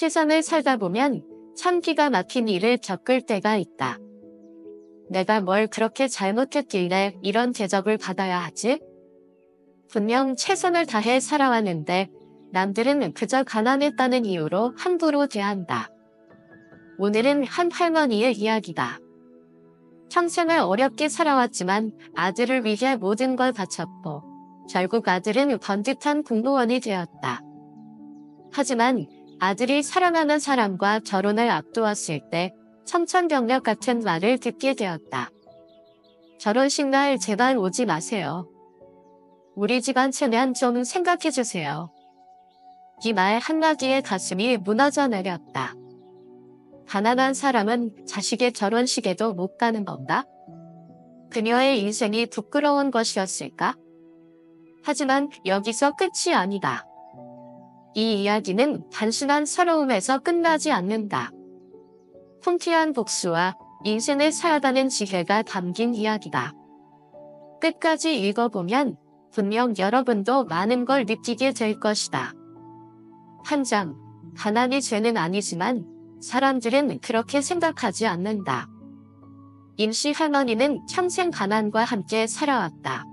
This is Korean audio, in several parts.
세상을 살다 보면 참 기가 막힌 일을 겪을 때가 있다. 내가 뭘 그렇게 잘못했길래 이런 대접을 받아야 하지? 분명 최선을 다해 살아왔는데 남들은 그저 가난했다는 이유로 함부로 대한다. 오늘은 한 할머니의 이야기다. 평생을 어렵게 살아왔지만 아들을 위해 모든 걸 바쳤고 결국 아들은 번듯한 공무원이 되었다. 하지만 아들이 사랑하는 사람과 결혼을 앞두었을 때 청천벽력 같은 말을 듣게 되었다. 결혼식 날 제발 오지 마세요. 우리 집안 체면 좀 생각해주세요. 이 말 한마디에 가슴이 무너져 내렸다. 가난한 사람은 자식의 결혼식에도 못 가는 건가? 그녀의 인생이 부끄러운 것이었을까? 하지만 여기서 끝이 아니다. 이 이야기는 단순한 서러움에서 끝나지 않는다. 통쾌한 복수와 인생을 살아가는 지혜가 담긴 이야기다. 끝까지 읽어보면 분명 여러분도 많은 걸 느끼게 될 것이다. 한 장, 가난이 죄는 아니지만 사람들은 그렇게 생각하지 않는다. 임씨 할머니는 평생 가난과 함께 살아왔다.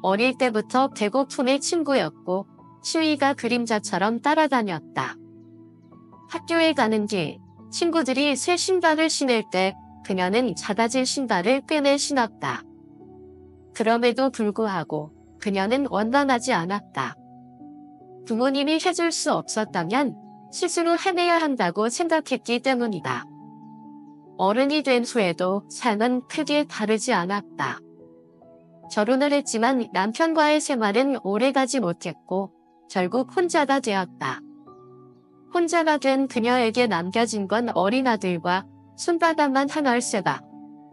어릴 때부터 배고픔의 친구였고 추위가 그림자처럼 따라다녔다. 학교에 가는 길, 친구들이 새 신발을 신을 때 그녀는 작아진 신발을 꿰매 신었다. 그럼에도 불구하고 그녀는 원만하지 않았다. 부모님이 해줄 수 없었다면 스스로 해내야 한다고 생각했기 때문이다. 어른이 된 후에도 삶은 크게 다르지 않았다. 결혼을 했지만 남편과의 생활은 오래가지 못했고 결국 혼자가 되었다. 혼자가 된 그녀에게 남겨진 건 어린 아들과 손바닥만 한 얼쇠가,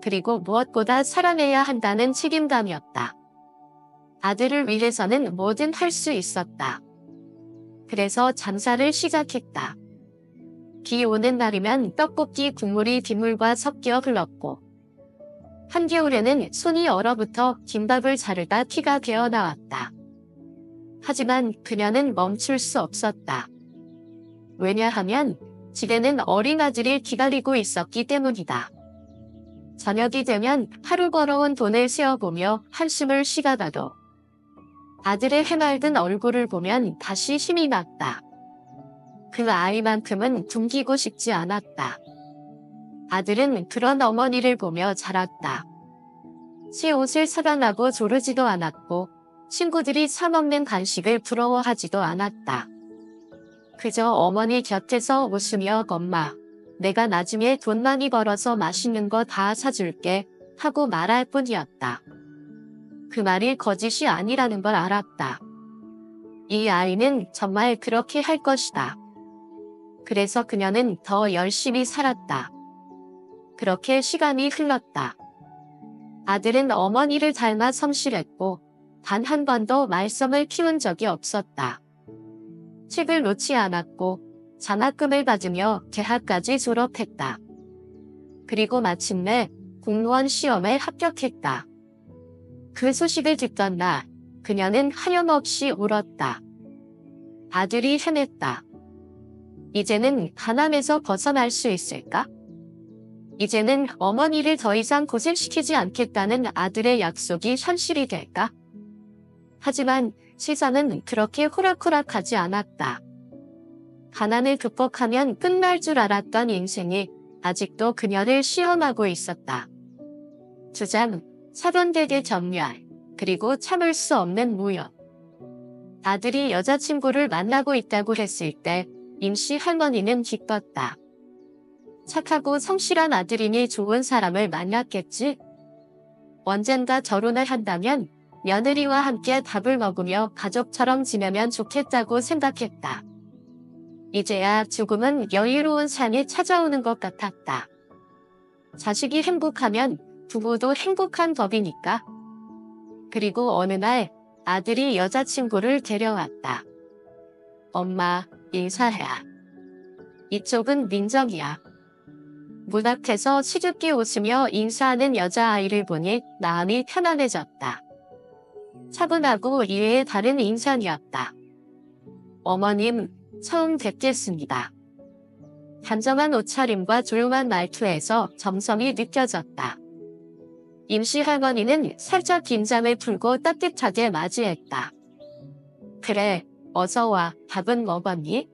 그리고 무엇보다 사랑해야 한다는 책임감이었다. 아들을 위해서는 뭐든 할 수 있었다. 그래서 장사를 시작했다. 비 오는 날이면 떡볶이 국물이 빗물과 섞여 흘렀고 한겨울에는 손이 얼어붙어 김밥을 자르다 피가 되어 나왔다. 하지만 그녀는 멈출 수 없었다. 왜냐하면 집에는 어린 아들이 기다리고 있었기 때문이다. 저녁이 되면 하루 벌어온 돈을 세어보며 한숨을 쉬다가도 아들의 해맑은 얼굴을 보면 다시 힘이 났다. 그 아이만큼은 굶기고 싶지 않았다. 아들은 그런 어머니를 보며 자랐다. 새 옷을 사달라고 조르지도 않았고 친구들이 사먹는 간식을 부러워하지도 않았다. 그저 어머니 곁에서 웃으며 엄마, 내가 나중에 돈 많이 벌어서 맛있는 거 다 사줄게 하고 말할 뿐이었다. 그 말이 거짓이 아니라는 걸 알았다. 이 아이는 정말 그렇게 할 것이다. 그래서 그녀는 더 열심히 살았다. 그렇게 시간이 흘렀다. 아들은 어머니를 닮아 성실했고 단 한 번도 말썽을 피운 적이 없었다. 책을 놓지 않았고 장학금을 받으며 대학까지 졸업했다. 그리고 마침내 공무원 시험에 합격했다. 그 소식을 듣던 날 그녀는 하염없이 울었다. 아들이 해냈다. 이제는 가난에서 벗어날 수 있을까? 이제는 어머니를 더 이상 고생시키지 않겠다는 아들의 약속이 현실이 될까? 하지만 세상은 그렇게 호락호락하지 않았다. 가난을 극복하면 끝날 줄 알았던 인생이 아직도 그녀를 시험하고 있었다. 주장, 사돈댁의 전멸, 그리고 참을 수 없는 무효. 아들이 여자친구를 만나고 있다고 했을 때 임씨 할머니는 기뻤다. 착하고 성실한 아들이니 좋은 사람을 만났겠지? 언젠가 결혼을 한다면 며느리와 함께 밥을 먹으며 가족처럼 지내면 좋겠다고 생각했다. 이제야 조금은 여유로운 삶이 찾아오는 것 같았다. 자식이 행복하면 부부도 행복한 법이니까. 그리고 어느 날 아들이 여자친구를 데려왔다. 엄마, 인사해. 이쪽은 민정이야. 문 앞에서 시줍게 웃으며 인사하는 여자아이를 보니 마음이 편안해졌다. 차분하고 이외에 다른 인상이었다. 어머님, 처음 뵙겠습니다. 단정한 옷차림과 조용한 말투에서 정성이 느껴졌다. 임씨 할머니는 살짝 긴장을 풀고 따뜻하게 맞이했다. 그래, 어서 와. 밥은 먹었니?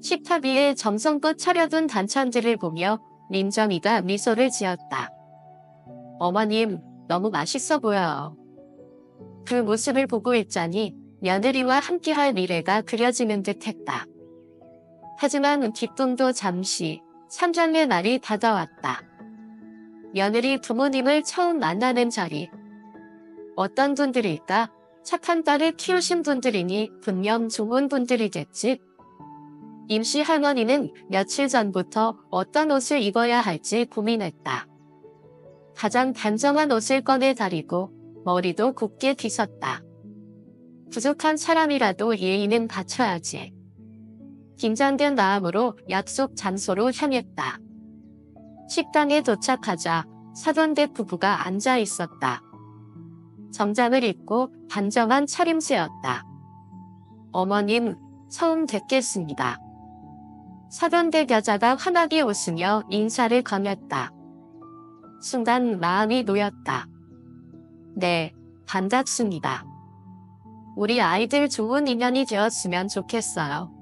식탁 위에 정성껏 차려둔 반찬들을 보며 민정이가 미소를 지었다. 어머님, 너무 맛있어 보여요. 그 모습을 보고 있자니 며느리와 함께할 미래가 그려지는 듯했다. 하지만 기쁨도 잠시, 산장의 날이 다가왔다. 며느리 부모님을 처음 만나는 자리. 어떤 분들일까? 착한 딸을 키우신 분들이니 분명 좋은 분들이겠지. 임씨 할머니는 며칠 전부터 어떤 옷을 입어야 할지 고민했다. 가장 단정한 옷을 꺼내 다리고 머리도 곱게 빗었다. 부족한 사람이라도 예의는 갖춰야지. 긴장된 마음으로 약속 장소로 향했다. 식당에 도착하자 사돈대 부부가 앉아 있었다. 정장을 입고 단정한 차림새였다. 어머님, 처음 뵙겠습니다. 사돈대 여자가 환하게 웃으며 인사를 건넸다. 순간 마음이 놓였다. 네, 반갑습니다. 우리 아이들 좋은 인연이 되었으면 좋겠어요.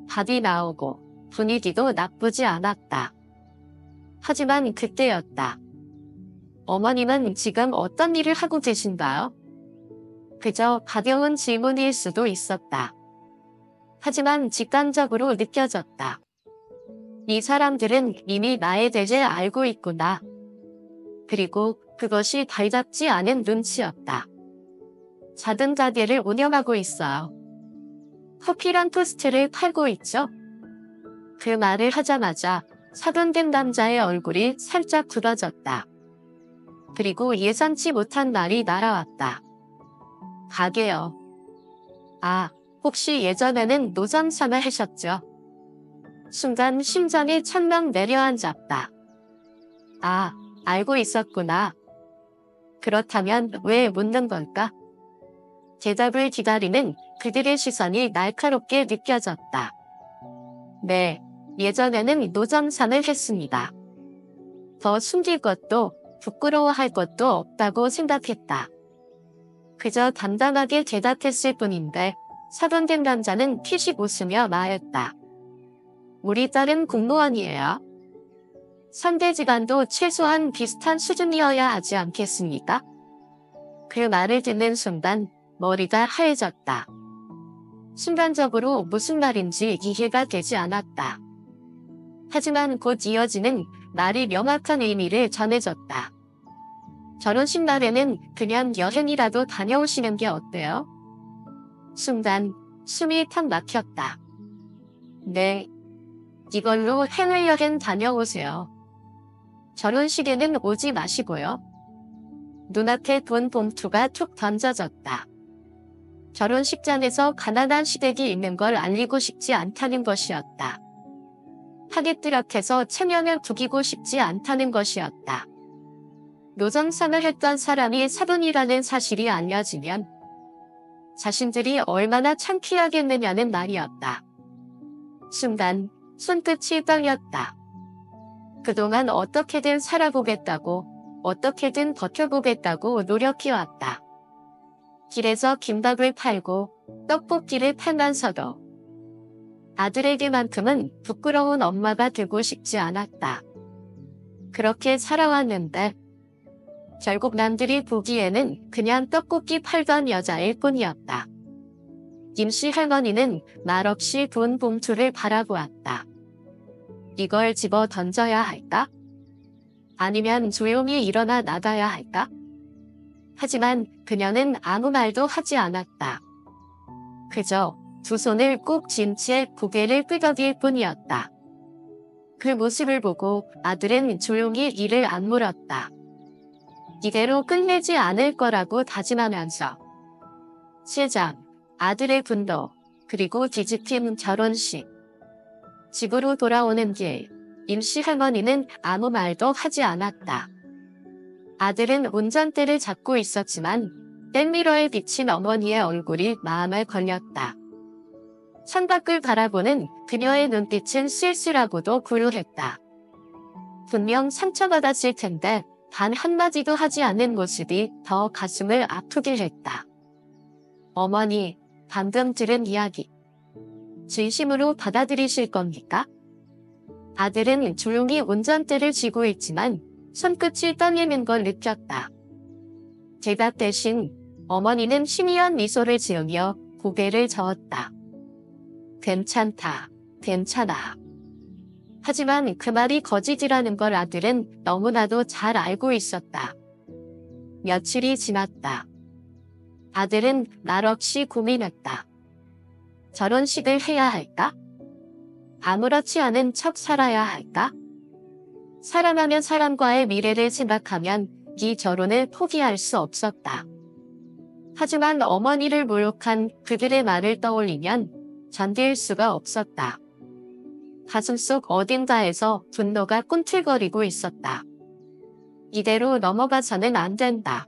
밥이 나오고 분위기도 나쁘지 않았다. 하지만 그때였다. 어머님은 지금 어떤 일을 하고 계신가요? 그저 가벼운 질문일 수도 있었다. 하지만 직감적으로 느껴졌다. 이 사람들은 이미 나에 대해 알고 있구나. 그리고 그것이 달답지 않은 눈치였다. 작은 가게를 운영하고 있어요. 커피랑 토스트를 팔고 있죠? 그 말을 하자마자 사돈된 남자의 얼굴이 살짝 굳어졌다. 그리고 예상치 못한 말이 날아왔다. 가게요. 아, 혹시 예전에는 노점상을 하셨죠? 순간 심장이 천명 내려앉았다. 아, 알고 있었구나. 그렇다면 왜 묻는 걸까? 대답을 기다리는 그들의 시선이 날카롭게 느껴졌다. 네, 예전에는 노점상을 했습니다. 더 숨길 것도 부끄러워할 것도 없다고 생각했다. 그저 담담하게 대답했을 뿐인데 사돈된 남자는 피식 웃으며 말했다. 우리 딸은 공무원이에요. 상대 집안도 최소한 비슷한 수준이어야 하지 않겠습니까? 그 말을 듣는 순간 머리가 하얘졌다. 순간적으로 무슨 말인지 이해가 되지 않았다. 하지만 곧 이어지는 말이 명확한 의미를 전해줬다. 결혼식 날에는 그냥 여행이라도 다녀오시는 게 어때요? 순간 숨이 탁 막혔다. 네, 이걸로 해외여행 다녀오세요. 결혼식에는 오지 마시고요. 눈앞에 돈 봉투가 툭 던져졌다. 결혼식장에서 가난한 시댁이 있는 걸 알리고 싶지 않다는 것이었다. 하객들앞에서 체면을 구기고 싶지 않다는 것이었다. 노점상을 했던 사람이 사돈이라는 사실이 알려지면 자신들이 얼마나 창피하겠느냐는 말이었다. 순간 손끝이 떨렸다. 그동안 어떻게든 살아보겠다고, 어떻게든 버텨보겠다고 노력해왔다. 길에서 김밥을 팔고 떡볶이를 팔면서도 아들에게만큼은 부끄러운 엄마가 되고 싶지 않았다. 그렇게 살아왔는데 결국 남들이 보기에는 그냥 떡볶이 팔던 여자일 뿐이었다. 임씨 할머니는 말없이 돈 봉투를 바라보았다. 이걸 집어 던져야 할까? 아니면 조용히 일어나 나가야 할까? 하지만 그녀는 아무 말도 하지 않았다. 그저 두 손을 꼭 쥔 채 고개를 끄덕일 뿐이었다. 그 모습을 보고 아들은 조용히 이를 안 물었다. 이대로 끝내지 않을 거라고 다짐하면서. 시장, 아들의 분도, 그리고 뒤집힌 결혼식. 집으로 돌아오는 길, 임씨 할머니는 아무 말도 하지 않았다. 아들은 운전대를 잡고 있었지만 백미러에 비친 어머니의 얼굴이 마음을 걸렸다. 창밖을 바라보는 그녀의 눈빛은 쓸쓸하고도 고요했다. 분명 상처받았을 텐데 단 한마디도 하지 않는 모습이 더 가슴을 아프게 했다. 어머니, 방금 들은 이야기 진심으로 받아들이실 겁니까? 아들은 조용히 운전대를 쥐고 있지만 손끝이 떨리는 걸 느꼈다. 대답 대신 어머니는 희미한 미소를 지으며 고개를 저었다. 괜찮다, 괜찮아. 하지만 그 말이 거짓이라는 걸 아들은 너무나도 잘 알고 있었다. 며칠이 지났다. 아들은 말없이 고민했다. 결혼식을 해야 할까? 아무렇지 않은 척 살아야 할까? 사랑하는 사람과의 미래를 생각하면 이 결혼을 포기할 수 없었다. 하지만 어머니를 모욕한 그들의 말을 떠올리면 견딜 수가 없었다. 가슴속 어딘가에서 분노가 꿈틀거리고 있었다. 이대로 넘어가서는 안 된다.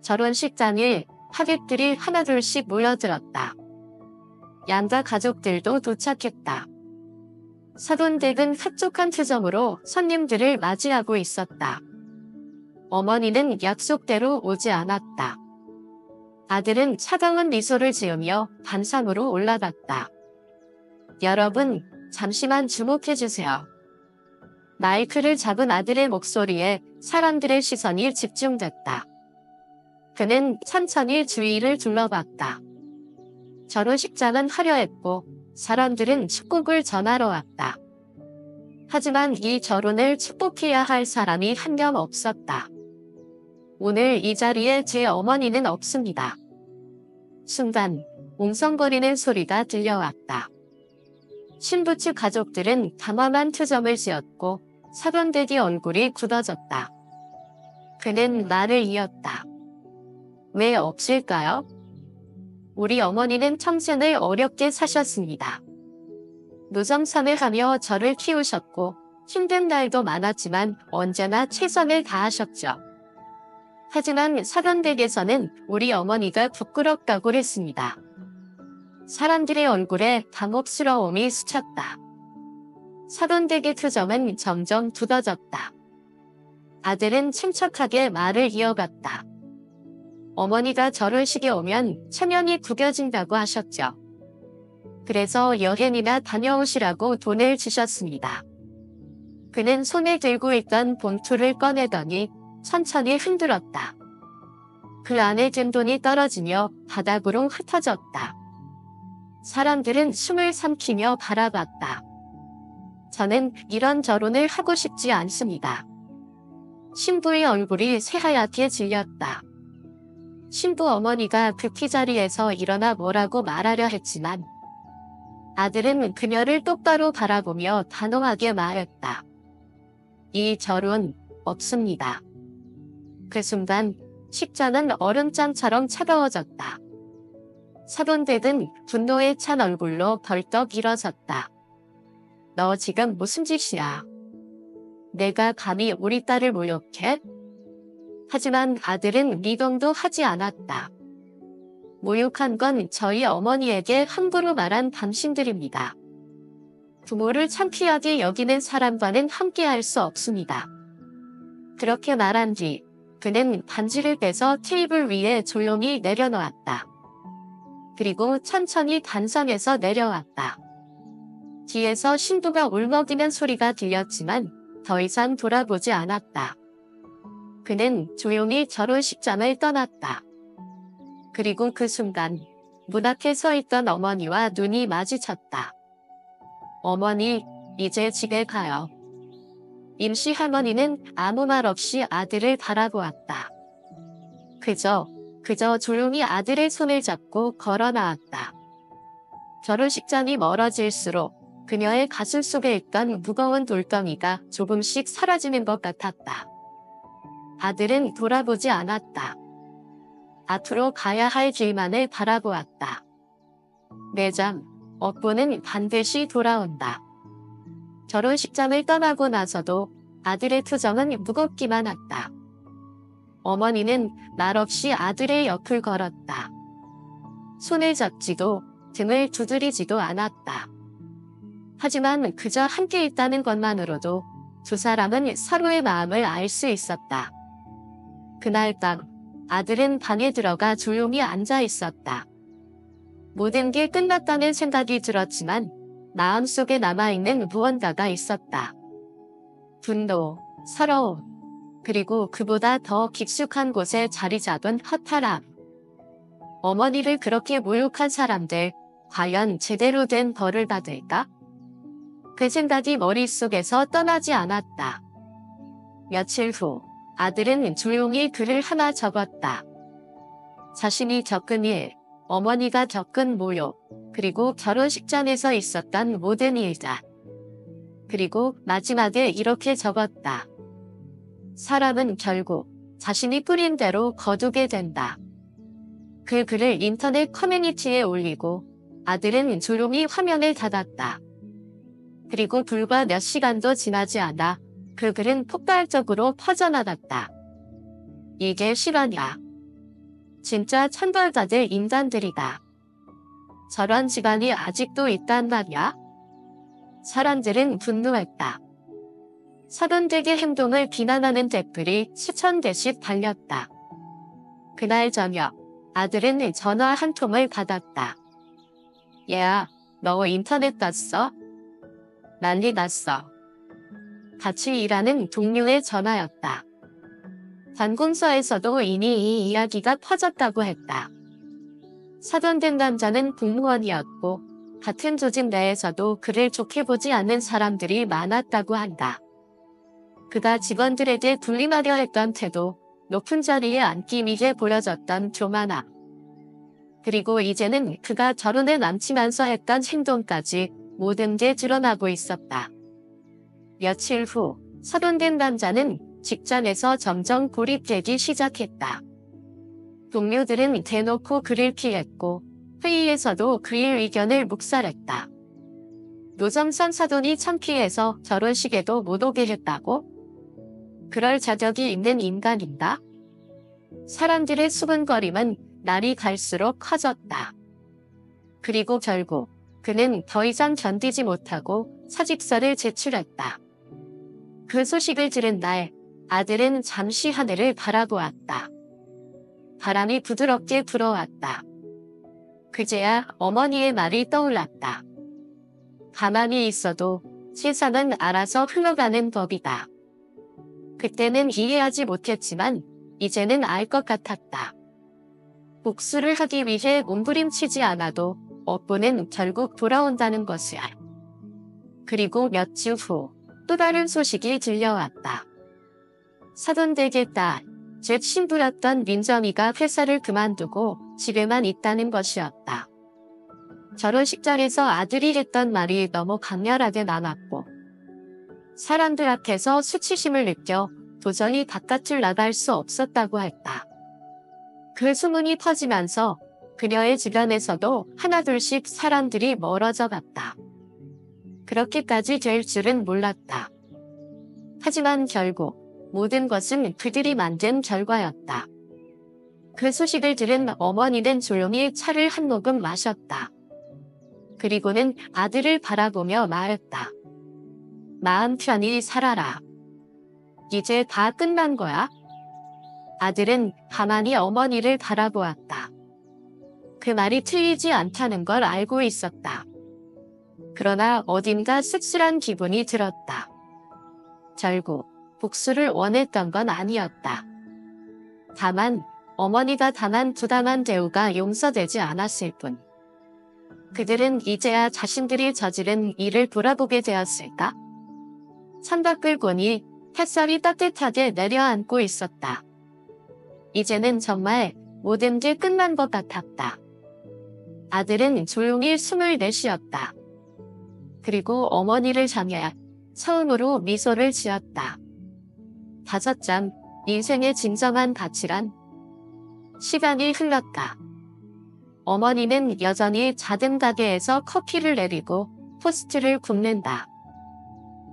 결혼식 당일 하객들이 하나둘씩 모여들었다. 양가 가족들도 도착했다. 사돈댁은 흡족한 표정으로 손님들을 맞이하고 있었다. 어머니는 약속대로 오지 않았다. 아들은 차가운 미소를 지으며 반상으로 올라갔다. 여러분, 잠시만 주목해주세요. 마이크를 잡은 아들의 목소리에 사람들의 시선이 집중됐다. 그는 천천히 주위를 둘러봤다. 결혼식장은 화려했고 사람들은 축복을 전하러 왔다. 하지만 이 결혼을 축복해야 할 사람이 한 명 없었다. 오늘 이 자리에 제 어머니는 없습니다. 순간 웅성거리는 소리가 들려왔다. 신부 측 가족들은 담담한 표정을 지었고 사돈댁의 얼굴이 굳어졌다. 그는 말을 이었다. 왜 없을까요? 우리 어머니는 평생을 어렵게 사셨습니다. 노점삼을 하며 저를 키우셨고 힘든 날도 많았지만 언제나 최선을 다하셨죠. 하지만 사돈댁에서는 우리 어머니가 부끄럽다고 했습니다. 사람들의 얼굴에 당혹스러움이 스쳤다. 사돈댁의 표정은 점점 굳어졌다. 아들은 침착하게 말을 이어갔다. 어머니가 결혼식에 오면 체면이 구겨진다고 하셨죠. 그래서 여행이나 다녀오시라고 돈을 주셨습니다. 그는 손에 들고 있던 봉투를 꺼내더니 천천히 흔들었다. 그 안에 든 돈이 떨어지며 바닥으로 흩어졌다. 사람들은 숨을 삼키며 바라봤다. 저는 이런 결혼을 하고 싶지 않습니다. 신부의 얼굴이 새하얗게 질렸다. 신부 어머니가 그 자리에서 일어나 뭐라고 말하려 했지만 아들은 그녀를 똑바로 바라보며 단호하게 말했다. 이 결혼 없습니다. 그 순간 식장은 얼음장처럼 차가워졌다. 사돈댁은 분노에 찬 얼굴로 벌떡 일어섰다. 너 지금 무슨 짓이야? 내가 감히 우리 딸을 모욕해? 하지만 아들은 미동도 하지 않았다. 모욕한 건 저희 어머니에게 함부로 말한 당신들입니다. 부모를 창피하게 여기는 사람과는 함께할 수 없습니다. 그렇게 말한 뒤 그는 반지를 빼서 테이블 위에 조용히 내려놓았다. 그리고 천천히 단상에서 내려왔다. 뒤에서 신부가 울먹이는 소리가 들렸지만 더 이상 돌아보지 않았다. 그는 조용히 결혼식장을 떠났다. 그리고 그 순간 문 앞에 서 있던 어머니와 눈이 마주쳤다. 어머니, 이제 집에 가요. 임시 할머니는 아무 말 없이 아들을 바라보았다. 그저 조용히 아들의 손을 잡고 걸어 나왔다. 결혼식장이 멀어질수록 그녀의 가슴 속에 있던 무거운 돌덩이가 조금씩 사라지는 것 같았다. 아들은 돌아보지 않았다. 앞으로 가야 할 길만을 바라보았다. 매장, 업보는 반드시 돌아온다. 결혼식장을 떠나고 나서도 아들의 표정은 무겁기만 했다. 어머니는 말없이 아들의 옆을 걸었다. 손을 잡지도 등을 두드리지도 않았다. 하지만 그저 함께 있다는 것만으로도 두 사람은 서로의 마음을 알 수 있었다. 그날 밤 아들은 방에 들어가 조용히 앉아 있었다. 모든 게 끝났다는 생각이 들었지만 마음속에 남아있는 무언가가 있었다. 분노, 서러움, 그리고 그보다 더 깊숙한 곳에 자리 잡은 허탈함. 어머니를 그렇게 모욕한 사람들, 과연 제대로 된 벌을 받을까? 그 생각이 머릿속에서 떠나지 않았다. 며칠 후 아들은 조용히 글을 하나 적었다. 자신이 겪은 일, 어머니가 겪은 모욕, 그리고 결혼식장에서 있었던 모든 일들. 그리고 마지막에 이렇게 적었다. 사람은 결국 자신이 뿌린 대로 거두게 된다. 그 글을 인터넷 커뮤니티에 올리고 아들은 조용히 화면을 닫았다. 그리고 불과 몇 시간도 지나지 않아 그 글은 폭발적으로 퍼져나갔다. 이게 실화냐? 진짜 천벌받을 인간들이다. 저런 집안이 아직도 있단 말이야? 사람들은 분노했다. 사돈댁의 행동을 비난하는 댓글이 수천개씩 달렸다. 그날 저녁 아들은 전화 한 통을 받았다. 얘야, 너 인터넷 봤어? 난리 났어. 같이 일하는 동료의 전화였다. 관공서에서도 이미 이 이야기가 퍼졌다고 했다. 사돈댁 남자는 공무원이었고 같은 조직 내에서도 그를 좋게 보지 않는 사람들이 많았다고 한다. 그가 직원들에게 군림하려 했던 태도, 높은 자리에 앉기 위해 보여줬던 교만함. 그리고 이제는 그가 결혼에 남치면서 했던 행동까지 모든 게 드러나고 있었다. 며칠 후 사돈된 남자는 직장에서 점점 고립되기 시작했다. 동료들은 대놓고 그를 피했고 회의에서도 그의 의견을 묵살했다. 노점선 사돈이 창피해서 결혼식에도 못 오게 했다고? 그럴 자격이 있는 인간인가? 사람들의 수근거림은 날이 갈수록 커졌다. 그리고 결국 그는 더 이상 견디지 못하고 사직서를 제출했다. 그 소식을 들은 날 아들은 잠시 하늘을 바라보았다. 바람이 부드럽게 불어왔다. 그제야 어머니의 말이 떠올랐다. 가만히 있어도 세상은 알아서 흘러가는 법이다. 그때는 이해하지 못했지만 이제는 알 것 같았다. 복수를 하기 위해 몸부림치지 않아도 업보는 결국 돌아온다는 것이야. 그리고 며칠 후 또 다른 소식이 들려왔다. 사돈댁의 딸, 즉 신부였던 민정이가 회사를 그만두고 집에만 있다는 것이었다. 결혼식장에서 아들이 했던 말이 너무 강렬하게 남았고 사람들 앞에서 수치심을 느껴 도저히 바깥을 나갈 수 없었다고 했다. 그 소문이 퍼지면서 그녀의 주변에서도 하나둘씩 사람들이 멀어져 갔다. 그렇게까지 될 줄은 몰랐다. 하지만 결국 모든 것은 그들이 만든 결과였다. 그 소식을 들은 어머니는 조용히 차를 한 모금 마셨다. 그리고는 아들을 바라보며 말했다. 마음 편히 살아라. 이제 다 끝난 거야? 아들은 가만히 어머니를 바라보았다. 그 말이 틀리지 않다는 걸 알고 있었다. 그러나 어딘가 씁쓸한 기분이 들었다. 결국 복수를 원했던 건 아니었다. 다만 어머니가 당한 부당한 대우가 용서되지 않았을 뿐. 그들은 이제야 자신들이 저지른 일을 돌아보게 되었을까? 창밖을 보니 햇살이 따뜻하게 내려앉고 있었다. 이제는 정말 모든 게 끝난 것 같았다. 아들은 조용히 숨을 내쉬었다. 그리고 어머니를 향해 처음으로 미소를 지었다. 5장, 인생의 진정한 가치란? 시간이 흘렀다. 어머니는 여전히 작은 가게에서 커피를 내리고 토스트를 굽는다.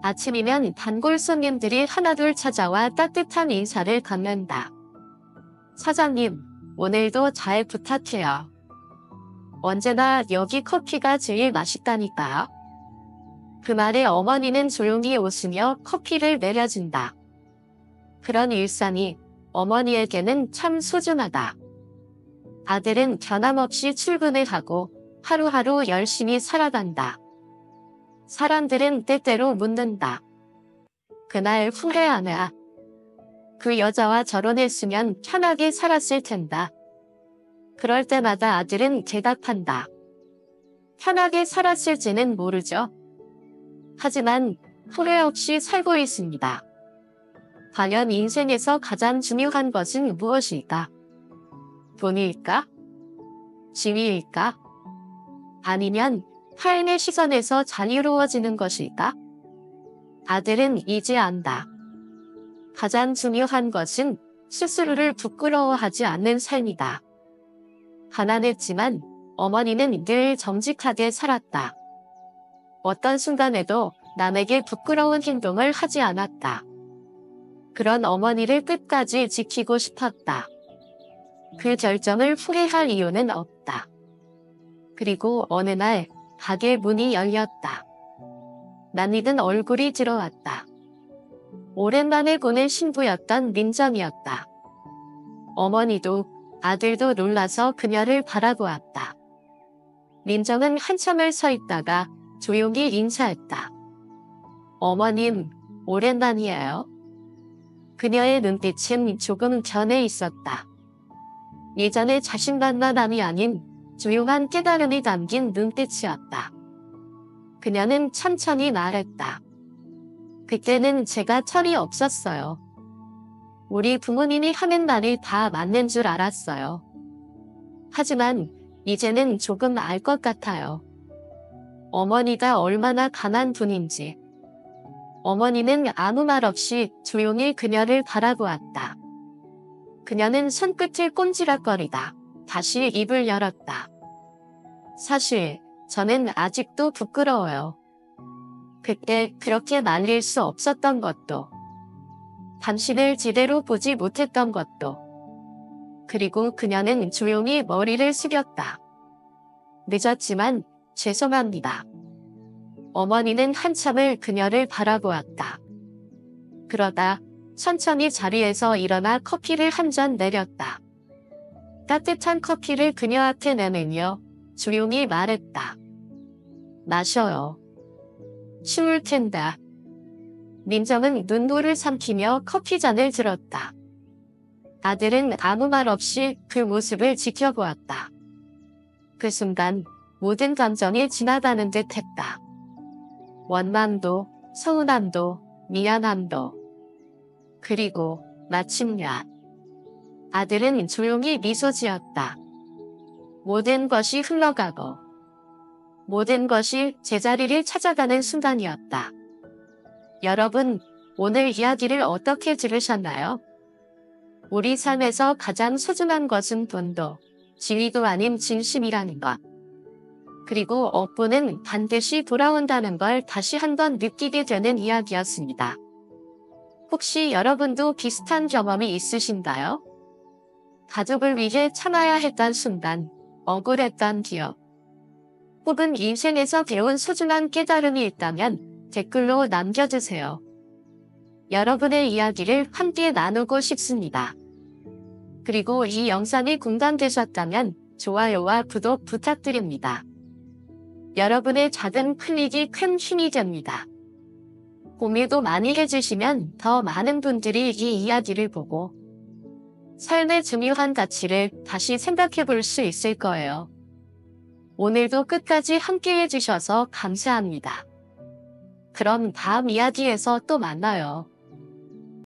아침이면 단골 손님들이 하나둘 찾아와 따뜻한 인사를 건넨다. 사장님, 오늘도 잘 부탁해요. 언제나 여기 커피가 제일 맛있다니까. 그 말에 어머니는 조용히 웃으며 커피를 내려준다. 그런 일상이 어머니에게는 참 소중하다. 아들은 변함없이 출근을 하고 하루하루 열심히 살아간다. 사람들은 때때로 묻는다. 그날 후회하냐? 그 여자와 결혼했으면 편하게 살았을 텐다. 그럴 때마다 아들은 대답한다. 편하게 살았을지는 모르죠. 하지만 후회 없이 살고 있습니다. 과연 인생에서 가장 중요한 것은 무엇일까? 돈일까? 지위일까? 아니면 타인의 시선에서 자유로워지는 것일까? 아들은 이제 안다. 가장 중요한 것은 스스로를 부끄러워하지 않는 삶이다. 가난했지만 어머니는 늘 정직하게 살았다. 어떤 순간에도 남에게 부끄러운 행동을 하지 않았다. 그런 어머니를 끝까지 지키고 싶었다. 그 결정을 후회할 이유는 없다. 그리고 어느 날 가게 문이 열렸다. 낯익은 얼굴이 들어왔다. 오랜만에 보는 신부였던 민정이었다. 어머니도 아들도 놀라서 그녀를 바라보았다. 민정은 한참을 서 있다가 조용히 인사했다. 어머님, 오랜만이에요. 그녀의 눈빛은 조금 변해 있었다. 예전의 자신만만함이 아닌 조용한 깨달음이 담긴 눈빛이었다. 그녀는 천천히 말했다. 그때는 제가 철이 없었어요. 우리 부모님이 하는 말이 다 맞는 줄 알았어요. 하지만 이제는 조금 알 것 같아요. 어머니가 얼마나 강한 분인지. 어머니는 아무 말 없이 조용히 그녀를 바라보았다. 그녀는 손끝을 꼼지락거리다 다시 입을 열었다. 사실 저는 아직도 부끄러워요. 그때 그렇게 말릴 수 없었던 것도, 당신을 제대로 보지 못했던 것도. 그리고 그녀는 조용히 머리를 숙였다. 늦었지만 죄송합니다. 어머니는 한참을 그녀를 바라보았다. 그러다 천천히 자리에서 일어나 커피를 한 잔 내렸다. 따뜻한 커피를 그녀 앞에 내밀며 조용히 말했다. 마셔요. 추울 텐데. 민정은 눈물을 삼키며 커피잔을 들었다. 아들은 아무 말 없이 그 모습을 지켜보았다. 그 순간 모든 감정이 지나가는 듯 했다. 원망도, 서운함도, 미안함도. 그리고 마침내 아들은 조용히 미소 지었다. 모든 것이 흘러가고 모든 것이 제자리를 찾아가는 순간이었다. 여러분, 오늘 이야기를 어떻게 들으셨나요? 우리 삶에서 가장 소중한 것은 돈도, 지위도 아닌 진심이라는 것. 그리고 업보는 반드시 돌아온다는 걸 다시 한번 느끼게 되는 이야기였습니다. 혹시 여러분도 비슷한 경험이 있으신가요? 가족을 위해 참아야 했던 순간, 억울했던 기억, 혹은 인생에서 배운 소중한 깨달음이 있다면 댓글로 남겨주세요. 여러분의 이야기를 함께 나누고 싶습니다. 그리고 이 영상이 공감되셨다면 좋아요와 구독 부탁드립니다. 여러분의 작은 클릭이 큰 힘이 됩니다. 공유도 많이 해주시면 더 많은 분들이 이 이야기를 보고 삶의 중요한 가치를 다시 생각해 볼 수 있을 거예요. 오늘도 끝까지 함께 해주셔서 감사합니다. 그럼 다음 이야기에서 또 만나요.